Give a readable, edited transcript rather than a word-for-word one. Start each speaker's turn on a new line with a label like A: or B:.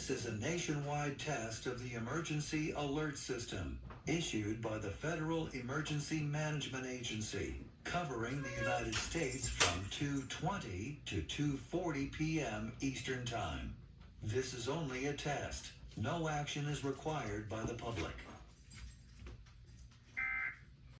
A: This is a nationwide test of the Emergency Alert System, issued by the Federal Emergency Management Agency, covering the United States from 2:20 to 2:40 p.m. Eastern Time. This is only a test. No action is required by the public.